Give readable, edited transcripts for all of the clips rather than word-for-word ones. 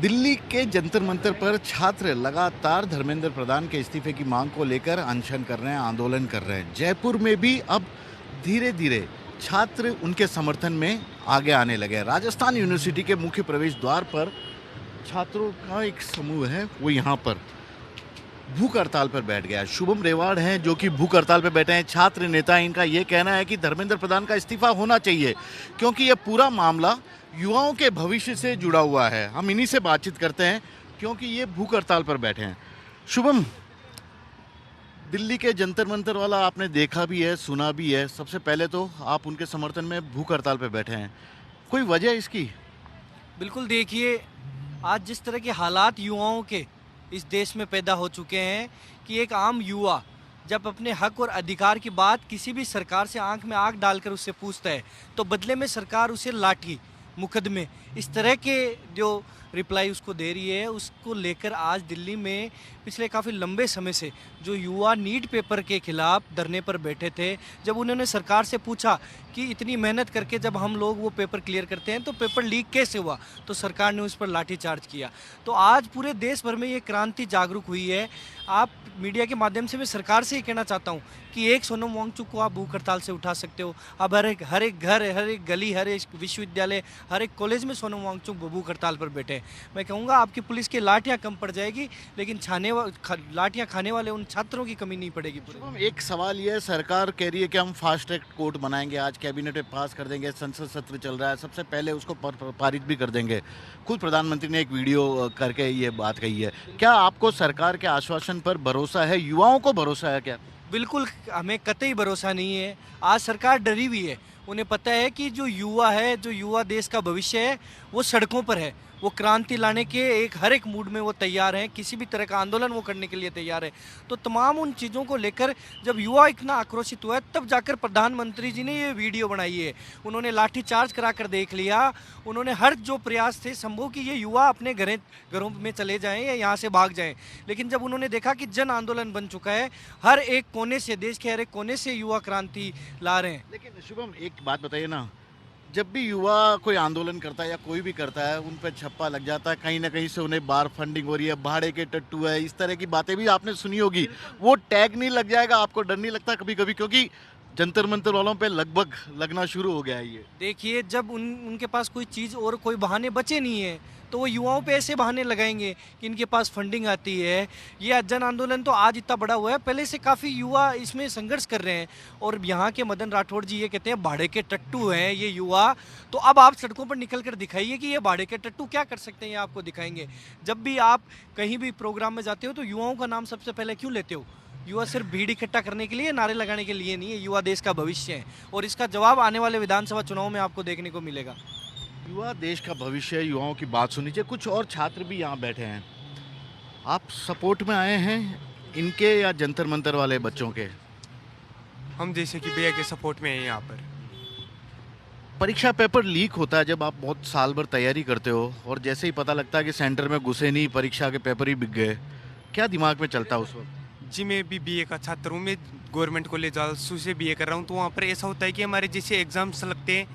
दिल्ली के जंतर मंतर पर छात्र लगातार धर्मेंद्र प्रधान के इस्तीफे की मांग को लेकर अनशन कर रहे हैं, आंदोलन कर रहे हैं। जयपुर में भी अब धीरे धीरे छात्र उनके समर्थन में आगे आने लगे हैं। राजस्थान यूनिवर्सिटी के मुख्य प्रवेश द्वार पर छात्रों का एक समूह है, वो यहाँ पर भूख हड़ताल पर बैठ गया है। शुभम रेवाड़ हैं जो कि भूख हड़ताल पर बैठे हैं, छात्र नेता। इनका ये कहना है कि धर्मेंद्र प्रधान का इस्तीफा होना चाहिए क्योंकि ये पूरा मामला युवाओं के भविष्य से जुड़ा हुआ है। हम इन्हीं से बातचीत करते हैं क्योंकि ये भूख हड़ताल पर बैठे हैं। शुभम, दिल्ली के जंतर मंतर वाला आपने देखा भी है, सुना भी है। सबसे पहले तो आप उनके समर्थन में भूख हड़ताल पर बैठे हैं, कोई वजह इसकी? बिल्कुल, देखिए आज जिस तरह के हालात युवाओं के इस देश में पैदा हो चुके हैं कि एक आम युवा जब अपने हक और अधिकार की बात किसी भी सरकार से आंख में आंख डालकर उससे पूछता है तो बदले में सरकार उसे लाठी मुकदमे इस तरह के जो रिप्लाई उसको दे रही है, उसको लेकर आज दिल्ली में पिछले काफ़ी लंबे समय से जो युवा नीट पेपर के खिलाफ धरने पर बैठे थे, जब उन्होंने सरकार से पूछा कि इतनी मेहनत करके जब हम लोग वो पेपर क्लियर करते हैं तो पेपर लीक कैसे हुआ, तो सरकार ने उस पर लाठीचार्ज किया। तो आज पूरे देश भर में ये क्रांति जागरूक हुई है। आप मीडिया के माध्यम से मैं सरकार से ही कहना चाहता हूँ कि एक सोनम वांगचुक को आप भूख हड़ताल से उठा सकते हो। अब हर एक घर, हर एक गली, हर एक विश्वविद्यालय, हर एक कॉलेज में सोनम वांगचुक भूख हड़ताल पर बैठे हैं। मैं कहूँगा आपकी पुलिस की लाठियाँ कम पड़ जाएगी, लेकिन लाठियाँ खाने वाले उन छात्रों की कमी नहीं पड़ेगी पूरे। एक सवाल ये है, सरकार कह रही है कि हम फास्ट ट्रैक कोर्ट बनाएंगे, आज कैबिनेट में पास कर देंगे, संसद सत्र चल रहा है, सबसे पहले उसको पारित भी कर देंगे। खुद प्रधानमंत्री ने एक वीडियो करके ये बात कही है। क्या आपको सरकार के आश्वासन पर भरोसा है? युवाओं को भरोसा है क्या? बिल्कुल, हमें कतई भरोसा नहीं है। आज सरकार डरी हुई है। उन्हें पता है कि जो युवा है, जो युवा देश का भविष्य है, वो सड़कों पर है। वो क्रांति लाने के हर एक मूड में वो तैयार हैं, किसी भी तरह का आंदोलन वो करने के लिए तैयार है। तो तमाम उन चीज़ों को लेकर जब युवा इतना आक्रोशित हुआ है, तब जाकर प्रधानमंत्री जी ने ये वीडियो बनाई है। उन्होंने लाठीचार्ज करा कर देख लिया। उन्होंने हर जो प्रयास थे संभव कि ये युवा अपने घरों में चले जाएं या यहाँ से भाग जाएं, लेकिन जब उन्होंने देखा कि जन आंदोलन बन चुका है, हर एक कोने से, देश के हर एक कोने से युवा क्रांति ला रहे हैं। लेकिन शुभम, एक बात बताइए ना, जब भी युवा कोई आंदोलन करता है या कोई भी करता है, उन पर छप्पा लग जाता है, कहीं ना कहीं से उन्हें बार फंडिंग हो रही है, भाड़े के टट्टू है, इस तरह की बातें भी आपने सुनी होगी। वो टैग नहीं लग जाएगा? आपको डर नहीं लगता कभी कभी? क्योंकि जंतर मंतर वालों पे लगभग लगना शुरू हो गया है ये। देखिए, जब उनके पास कोई चीज़ और कोई बहाने बचे नहीं है तो वो युवाओं पे ऐसे बहाने लगाएंगे कि इनके पास फंडिंग आती है। ये जन आंदोलन तो आज इतना बड़ा हुआ है, पहले से काफ़ी युवा इसमें संघर्ष कर रहे हैं। और यहाँ के मदन राठौड़ जी ये कहते हैं भाड़े के टट्टू हैं ये युवा। तो अब आप सड़कों पर निकल कर दिखाइए कि ये भाड़े के टट्टू क्या कर सकते हैं, ये आपको दिखाएंगे। जब भी आप कहीं भी प्रोग्राम में जाते हो तो युवाओं का नाम सबसे पहले क्यों लेते हो? युवा सिर्फ भीड़ इकट्ठा करने के लिए, नारे लगाने के लिए नहीं है। युवा देश का भविष्य है और इसका जवाब आने वाले विधानसभा चुनाव में आपको देखने को मिलेगा। युवा देश का भविष्य है, युवाओं की बात सुनी चाहिए। कुछ और छात्र भी यहाँ बैठे हैं, आप सपोर्ट में आए हैं इनके या जंतर मंतर वाले बच्चों के? हम जैसे कि भैया के सपोर्ट में हैं यहाँ पर। परीक्षा पेपर लीक होता है जब आप बहुत साल भर तैयारी करते हो और जैसे ही पता लगता है कि सेंटर में घुसे नहीं, परीक्षा के पेपर ही बिक गए, क्या दिमाग में चलता है उस वक्त? जी, मैं भी बीए का छात्र हूँ। मैं गवर्नमेंट कॉलेज आलसू से बीए कर रहा हूँ। तो वहाँ पर ऐसा होता है कि हमारे जैसे एग्जाम्स लगते हैं,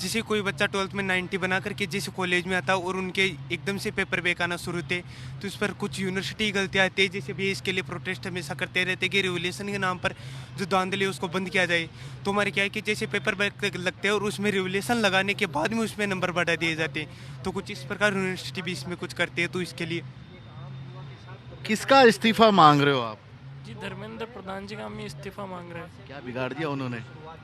जैसे कोई बच्चा 12th में 90 बना करके जैसे कॉलेज में आता है और उनके एकदम से पेपर बैक आना शुरू होते, तो इस पर कुछ यूनिवर्सिटी गलतियाँ आती है। जैसे भी इसके लिए प्रोटेस्ट हमेशा करते रहते कि रेवोल्यूशन के नाम पर जो धांधली है उसको बंद किया जाए। तो हमारे क्या है कि जैसे पेपर बैक लगते हैं और उसमें रेवोल्यूशन लगाने के बाद में उसमें नंबर बढ़ा दिए जाते हैं। तो कुछ इस प्रकार यूनिवर्सिटी भी इसमें कुछ करते हैं। तो इसके लिए किसका इस्तीफा मांग रहे हो आप? जी, धर्मेंद्र प्रधान जी का हम इस्तीफा मांग रहे हैं। क्या बिगाड़ दिया उन्होंने?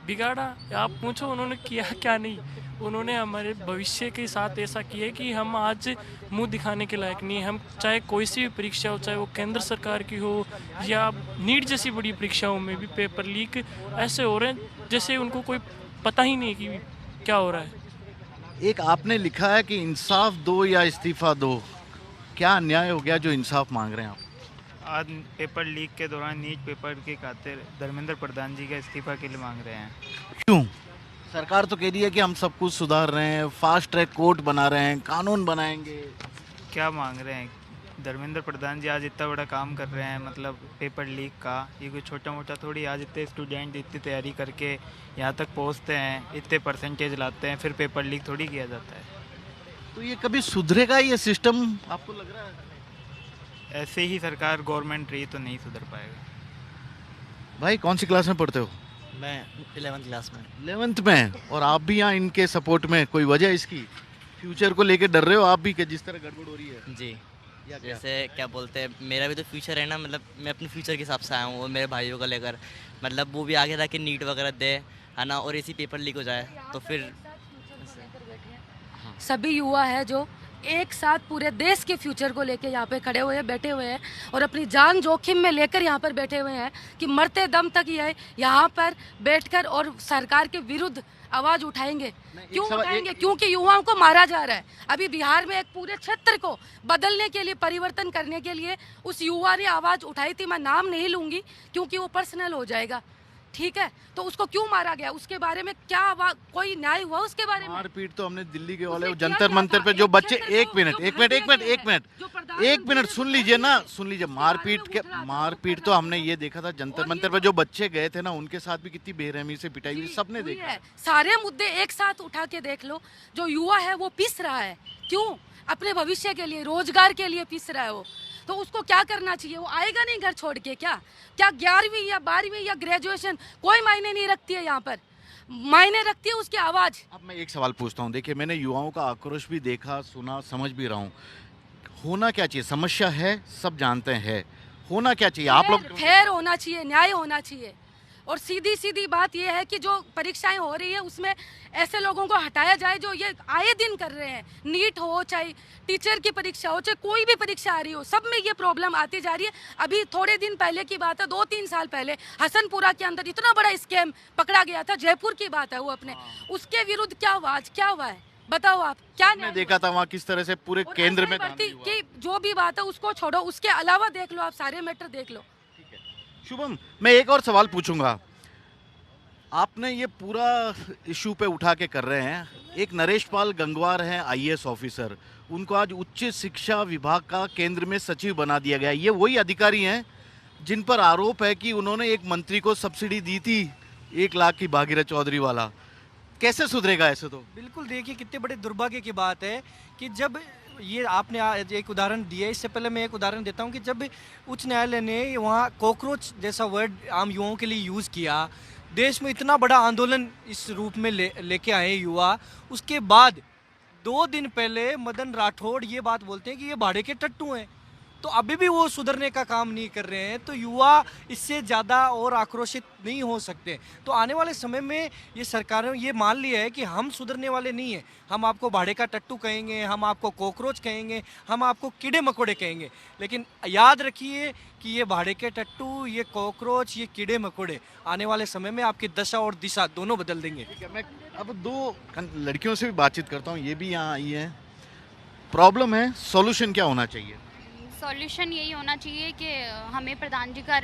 बिगाड़ा? आप पूछो उन्होंने किया क्या नहीं। उन्होंने हमारे भविष्य के साथ ऐसा किया है कि हम आज मुंह दिखाने के लायक नहीं। हम चाहे कोई सी भी परीक्षा हो, चाहे वो केंद्र सरकार की हो या नीट जैसी बड़ी परीक्षाओं में भी पेपर लीक ऐसे हो रहे हैं जैसे उनको कोई पता ही नहीं कि क्या हो रहा है। एक आपने लिखा है कि इंसाफ दो या इस्तीफा दो, क्या अन्याय हो गया जो इंसाफ मांग रहे हैं आप? आज पेपर लीक के दौरान नीट पेपर के खातिर धर्मेंद्र प्रधान जी का इस्तीफा के लिए मांग रहे हैं। क्यों? सरकार तो कह रही है कि हम सब कुछ सुधार रहे हैं, फास्ट ट्रैक कोर्ट बना रहे हैं, कानून बनाएंगे। क्या मांग रहे हैं? धर्मेंद्र प्रधान जी आज इतना बड़ा काम कर रहे हैं, मतलब पेपर लीक का। ये कोई छोटा मोटा थोड़ी। आज इतने स्टूडेंट इतनी तैयारी करके यहाँ तक पहुँचते हैं, इतने परसेंटेज लाते हैं, फिर पेपर लीक थोड़ी किया जाता है। तो ये कभी सुधरेगा ये सिस्टम आपको लग रहा है? ऐसे ही सरकार गवर्नमेंट रही तो नहीं सुधर पाएगा। भाई कौन सी क्लास में पढ़ते हो? मैं 11th क्लास में। 11th में, और आप भी यहाँ इनके सपोर्ट में, कोई वजह इसकी? फ्यूचर को लेके डर रहे हो आप भी कि जिस तरह गड़बड़ हो रही है? जी, या क्या? जैसे क्या बोलते हैं, मेरा भी तो फ्यूचर है ना, मतलब मैं अपने फ्यूचर के हिसाब से आया हूँ और मेरे भाइयों को लेकर, मतलब वो भी आगे जाके नीट वगैरह दे, है ना, और इसी पेपर लीक हो जाए तो फिर सभी युवा है जो एक साथ पूरे देश के फ्यूचर को लेके यहाँ पे खड़े हुए हैं, बैठे हुए हैं और अपनी जान जोखिम में लेकर यहाँ पर बैठे हुए हैं कि मरते दम तक ये यहाँ पर बैठकर और सरकार के विरुद्ध आवाज उठाएंगे। क्यों उठाएंगे? क्योंकि युवाओं को मारा जा रहा है। अभी बिहार में एक पूरे क्षेत्र को बदलने के लिए, परिवर्तन करने के लिए उस युवा ने आवाज उठाई थी। मैं नाम नहीं लूंगी क्योंकि वो पर्सनल हो जाएगा, ठीक है? तो उसको क्यों मारा गया, उसके बारे में क्या कोई न्याय हुआ उसके बारे में? मारपीट तो हमने दिल्ली के वाले उसने क्या जंतर किया मंतर था? पे जो एक बच्चे, क्षेत्र एक को मिनट जो एक मिनट एक मिनट भाग एक मिनट जो एक प्रधानमंत्री मिनट ने सुन बोला लीजिए था, ना, सुन लीजिए। उसके मारपीट बारे के, में उठ रहा था, मारपीट तो हमने ये देखा था जंतर और मंतर ये- पे, जो बच्चे गए थे ना उनके साथ भी कितनी बेरहमी से पिटाई हुई, सबने हुई देखा। है। सारे मुद्दे एक साथ उठा के देख लो, जो युवा है वो पिस रहा है। क्यों? अपने भविष्य के लिए, रोजगार के लिए पिस रहा है वो। तो उसको क्या करना चाहिए? वो आएगा नहीं घर छोड़ के क्या? 11वीं या 12वीं या ग्रेजुएशन कोई मायने नहीं रखती है यहाँ पर, मायने रखती है उसकी आवाज। अब मैं एक सवाल पूछता हूँ, देखिए मैंने युवाओं का आक्रोश भी देखा, सुना, समझ भी रहा हूँ। होना क्या चाहिए? समस्या है, सब जानते हैं, होना क्या चाहिए आप लोग? फेयर होना चाहिए, न्याय होना चाहिए। और सीधी सीधी बात यह है कि जो परीक्षाएं हो रही है उसमें ऐसे लोगों को हटाया जाए जो ये आए दिन कर रहे हैं। नीट हो, चाहे टीचर की परीक्षा हो, चाहे कोई भी परीक्षा आ रही हो, सब में ये प्रॉब्लम आती जा रही है। अभी थोड़े दिन पहले की बात है, 2-3 साल पहले हसनपुरा के अंदर इतना बड़ा स्कैम पकड़ा गया था, जयपुर की बात है वो अपने, उसके विरुद्ध क्या हुआ है? बताओ आप, क्या मैंने न्याय देखा था वहाँ किस तरह से पूरे और केंद्र ऐसे में ही बढ़ती धांधली हुआ। कि जो भी बात है उसको छोड़ो, उसके अलावा देख लो, आप सारे मैटर देख लो। शुभम, मैं एक और सवाल पूछूंगा। आपने ये पूरा इशू पे उठा के कर रहे हैं, एक नरेश पाल गंगवार हैं आईएएस ऑफिसर, उनको आज उच्च शिक्षा विभाग का केंद्र में सचिव बना दिया गया। ये वही अधिकारी हैं जिन पर आरोप है कि उन्होंने एक मंत्री को सब्सिडी दी थी 1 लाख की, भागीरथ चौधरी वाला। कैसे सुधरेगा ऐसे? तो बिल्कुल, देखिए कितने बड़े दुर्भाग्य की बात है कि जब ये आपने आज एक उदाहरण दिया, इससे पहले मैं एक उदाहरण देता हूँ कि जब उच्च न्यायालय ने वहाँ कॉकरोच जैसा वर्ड आम युवाओं के लिए यूज़ किया, देश में इतना बड़ा आंदोलन इस रूप में लेके आए युवा, उसके बाद 2 दिन पहले मदन राठौड़ ये बात बोलते हैं कि ये भाड़े के टट्टू हैं, तो अभी भी वो सुधरने का काम नहीं कर रहे हैं। तो युवा इससे ज़्यादा और आक्रोशित नहीं हो सकते। तो आने वाले समय में ये सरकारों ये मान लिया है कि हम सुधरने वाले नहीं हैं, हम आपको भाड़े का टट्टू कहेंगे, हम आपको कॉकरोच कहेंगे, हम आपको कीड़े मकोड़े कहेंगे, लेकिन याद रखिए कि ये भाड़े के टट्टू, ये कॉकरोच, ये कीड़े मकोड़े आने वाले समय में आपकी दशा और दिशा दोनों बदल देंगे। ठीक है, मैं अब 2 लड़कियों से भी बातचीत करता हूँ, ये भी यहाँ आई है। प्रॉब्लम है, सॉल्यूशन क्या होना चाहिए? सॉल्यूशन यही होना चाहिए कि हमें प्रधान जी का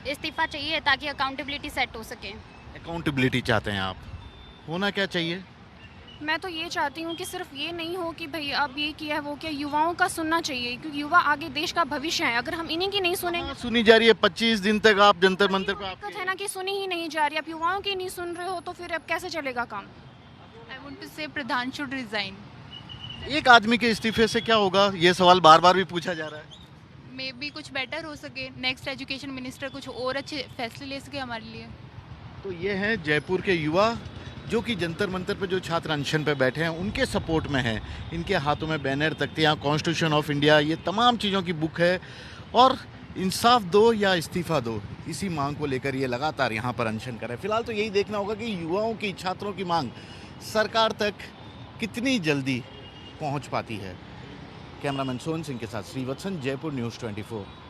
इस्तीफा चाहिए ताकि अकाउंटेबिलिटी सेट हो सके। अकाउंटेबिलिटी चाहते हैं आप, होना क्या चाहिए? मैं तो ये चाहती हूँ कि सिर्फ ये नहीं हो कि भाई अब ये किया है वो क्या, युवाओं का सुनना चाहिए क्योंकि युवा आगे देश का भविष्य है। अगर हम इन्हीं की नहीं सुनेंगे, सुनी जा रही है 25 दिन तक आप जंतर मंतर पे दिक्कत है ना कि सुनी ही नहीं जा रही। आप युवाओं की नहीं सुन रहे हो तो फिर अब कैसे चलेगा काम? आई वांट टू से प्रधान शुड रिजाइन। एक आदमी के इस्तीफे से क्या होगा, ये सवाल बार बार भी पूछा जा रहा है। मे बी कुछ बेटर हो सके, नेक्स्ट एजुकेशन मिनिस्टर कुछ और अच्छे फैसले ले सके हमारे लिए। तो ये हैं जयपुर के युवा जो कि जंतर मंतर पे जो छात्र अनशन पे बैठे हैं उनके सपोर्ट में हैं। इनके हाथों में बैनर, तख्तियाँ, कॉन्स्टिट्यूशन ऑफ इंडिया, ये तमाम चीज़ों की बुक है और इंसाफ दो या इस्तीफा दो, इसी मांग को लेकर ये लगातार यहाँ पर अनशन कर रहे हैं। फिलहाल तो यही देखना होगा कि युवाओं की, छात्रों की मांग सरकार तक कितनी जल्दी पहुँच पाती है। कैमरामैन सोहन सिंह के साथ श्रीवत्सन, जयपुर न्यूज़ 24।